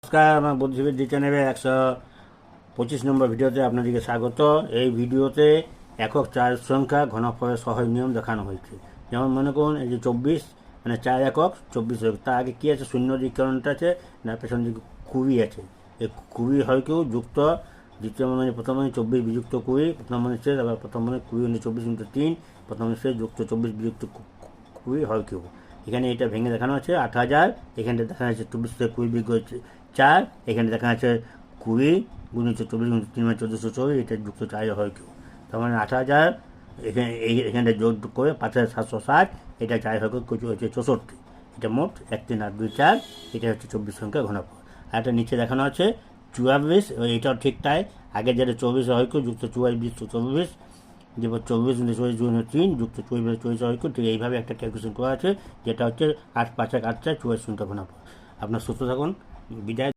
নমস্কার, আমার বুদ্ধিবৃদ্ধি চ্যানেলে 125 নম্বর ভিডিওতে আপনাদেরকে স্বাগত। এই ভিডিওতে একক চার সংখ্যা ঘনফলের সহজ নিয়ম দেখানো হয়েছে। যেমন মনে করুন এই যে 24 মানে 4 একক 24 একক, তার আগে কী আছে? শূন্য দিকরণটা আছে, না পেছন দিকে 20 আছে। এই 20 হয় কেউ যুক্ত দ্বিতীয় মানে প্রথম মানে 24 বিযুক্ত 20, প্রথম মানে শেষ, আবার প্রথম মানে 20 মানে 24 × 3, প্রথম মানে শেষ যুক্ত 24 বিযুক্ত 20 হয় কেউ। এখানে এটা ভেঙে দেখানো আছে 8000, এখানে দেখানো আছে 24 থেকে 20 বিয়োগ 4, এখানে দেখানো আছে 20 গুণিত 24 × 3 মানে 1424, এটা যুক্ত 4 হয় কেউ। তার মানে 8000 এখানে যোগ করে 5760, এটা 4 হয় হচ্ছে 64। এটা মোট 1 3 8 2 4, এটা হচ্ছে 24 সংখ্যা ঘনফল। আর এটা নিচে দেখানো আছে 44, এটাও ঠিক তাই। আগে যেটা 24 হয় কেউ যুক্ত 44 বিযুক্ত 24, যেমন 24 × 24 3 যুক্ত 24 24 হয় কেউ। ঠিক এইভাবে একটা ক্যালকুলেশন করা আছে, যেটা হচ্ছে 8 5 1 8 4 24 সংখ্যা ঘনফল। আপনার সুস্থ থাকুন, বিদায়।